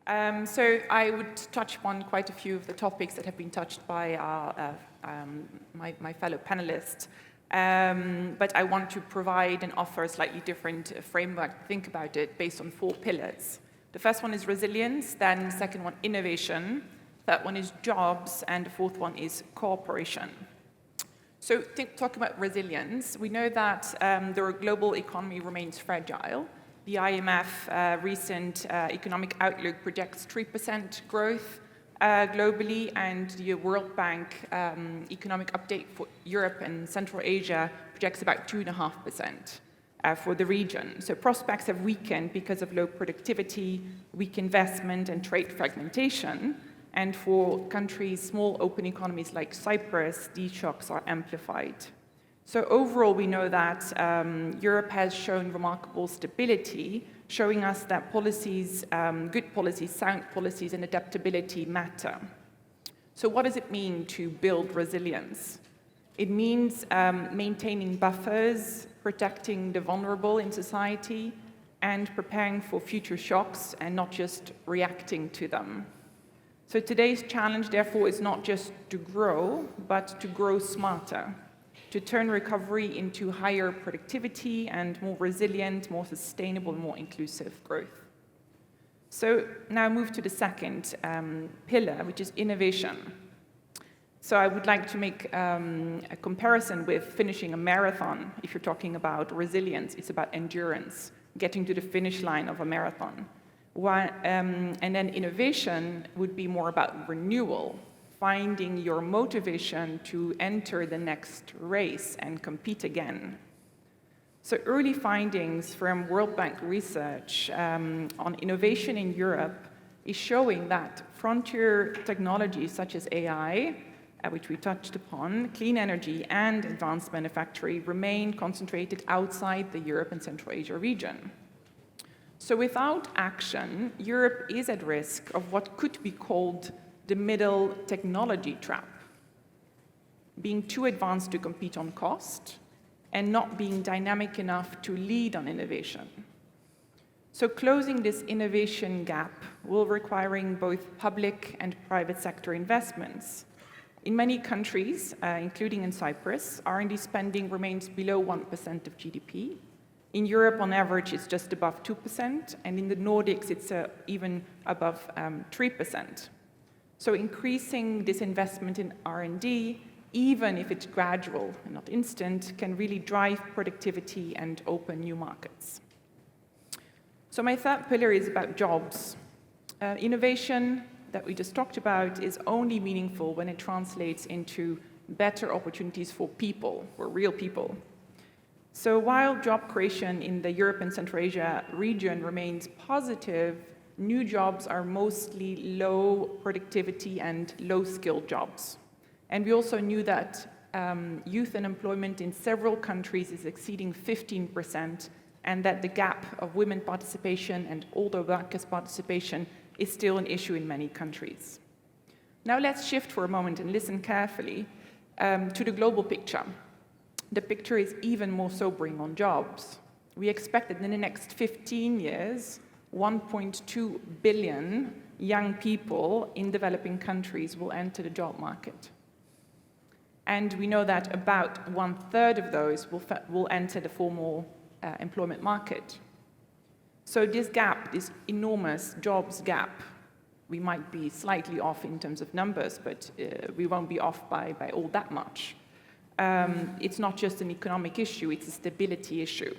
So I would touch upon quite a few of the topics that have been touched by my fellow panelists. But I want to provide and offer a slightly different framework to think about it based on 4 pillars. The first one is resilience, then the second one, innovation, third one is jobs, and the fourth one is cooperation. So talking about resilience, we know that the global economy remains fragile. The IMF recent economic outlook projects 3% growth globally, and the World Bank economic update for Europe and Central Asia projects about 2.5% for the region. So prospects have weakened because of low productivity, weak investment, and trade fragmentation. And for countries, small open economies like Cyprus, these shocks are amplified. So overall, we know that Europe has shown remarkable stability, showing us that policies, good policies, sound policies, and adaptability matter. So what does it mean to build resilience? It means maintaining buffers, protecting the vulnerable in society, and preparing for future shocks and not just reacting to them. So today's challenge, therefore, is not just to grow, but to grow smarter, to turn recovery into higher productivity and more resilient, more sustainable, more inclusive growth. So now move to the second pillar, which is innovation. So I would like to make a comparison with finishing a marathon. If you're talking about resilience, it's about endurance, getting to the finish line of a marathon. And then innovation would be more about renewal, finding your motivation to enter the next race and compete again. So early findings from World Bank research on innovation in Europe is showing that frontier technologies such as AI, which we touched upon, clean energy, and advanced manufacturing remain concentrated outside the Europe and Central Asia region. So without action, Europe is at risk of what could be called the middle technology trap, being too advanced to compete on cost and not being dynamic enough to lead on innovation. So closing this innovation gap will requiring both public and private sector investments. In many countries, including in Cyprus, R&D spending remains below 1% of GDP. In Europe, on average, it's just above 2%, and in the Nordics, it's even above 3%. So increasing this investment in R&D, even if it's gradual and not instant, can really drive productivity and open new markets. So my third pillar is about jobs. Innovation that we just talked about is only meaningful when it translates into better opportunities for people, for real people. So while job creation in the Europe and Central Asia region remains positive, new jobs are mostly low productivity and low-skilled jobs. And we also knew that youth unemployment in several countries is exceeding 15%, and that the gap of women participation and older workers' participation is still an issue in many countries. Now let's shift for a moment and listen carefully to the global picture. The picture is even more sobering on jobs. We expect that in the next 15 years, 1.2 billion young people in developing countries will enter the job market. And we know that about 1/3 of those will enter the formal employment market. So this gap, this enormous jobs gap, we might be slightly off in terms of numbers, but we won't be off by all that much. It's not just an economic issue, it's a stability issue.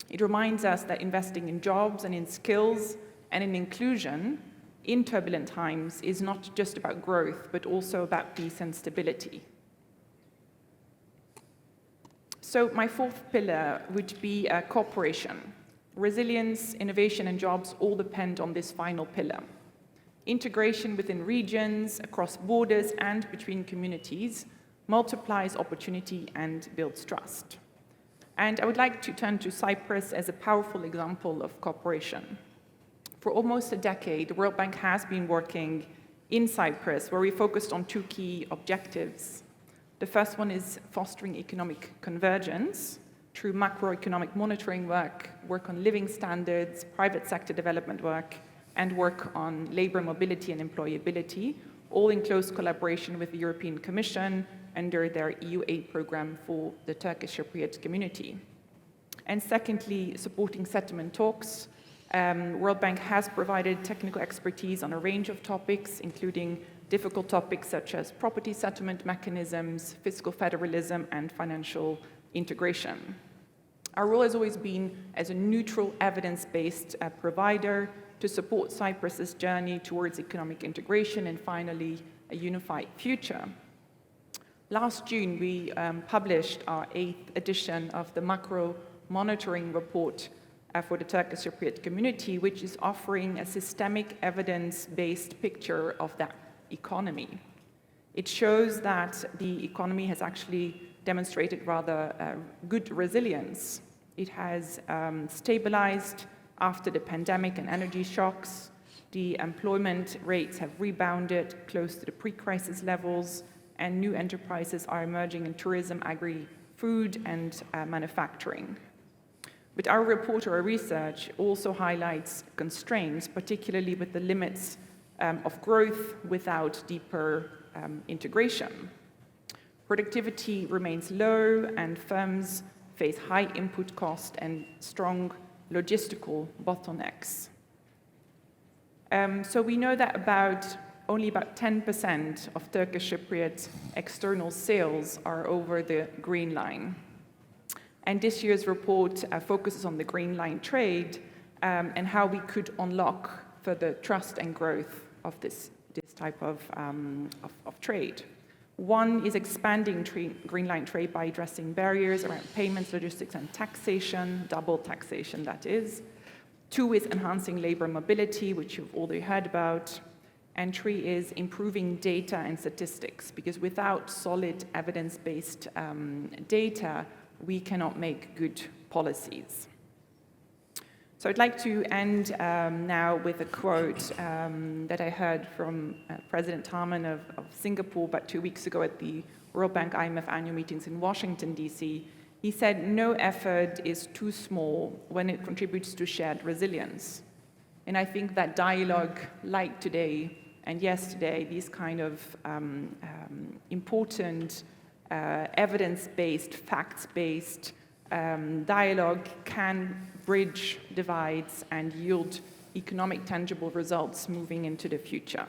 It reminds us that investing in jobs and in skills and in inclusion in turbulent times is not just about growth, but also about peace and stability. So my fourth pillar would be cooperation. Resilience, innovation, and jobs all depend on this final pillar. Integration within regions, across borders, and between communities multiplies opportunity and builds trust. And I would like to turn to Cyprus as a powerful example of cooperation. For almost a decade, the World Bank has been working in Cyprus, where we focused on 2 key objectives. The first one is fostering economic convergence through macroeconomic monitoring work on living standards, private sector development work, and work on labor mobility and employability, all in close collaboration with the European Commission under their EU aid program for the Turkish Cypriot community. And secondly, supporting settlement talks. World Bank has provided technical expertise on a range of topics, including difficult topics such as property settlement mechanisms, fiscal federalism, and financial integration. Our role has always been as a neutral, evidence-based provider to support Cyprus's journey towards economic integration and finally a unified future. Last June, we published our 8th edition of the macro monitoring report for the Turkish Cypriot community, which is offering a systemic evidence-based picture of that economy. It shows that the economy has actually demonstrated rather good resilience. It has stabilized after the pandemic and energy shocks. The employment rates have rebounded close to the pre-crisis levels, and new enterprises are emerging in tourism, agri-food, and manufacturing. But our report or our research also highlights constraints, particularly with the limits of growth without deeper integration. Productivity remains low, and firms face high input cost and strong logistical bottlenecks. So we know that only about 10% of Turkish Cypriot external sales are over the green line. And this year's report focuses on the green line trade and how we could unlock further trust and growth of this type of trade. One is expanding green line trade by addressing barriers around payments, logistics, and taxation, double taxation, that is. 2 is enhancing labor mobility, which you've already heard about. And 3 is improving data and statistics, because without solid evidence-based data, we cannot make good policies. So I'd like to end now with a quote that I heard from President Harman of Singapore about 2 weeks ago at the World Bank IMF annual meetings in Washington, D.C. He said, "No effort is too small when it contributes to shared resilience." And I think that dialogue like today and yesterday, these kind of important evidence-based, facts-based dialogue can bridge divides and yield economic tangible results moving into the future.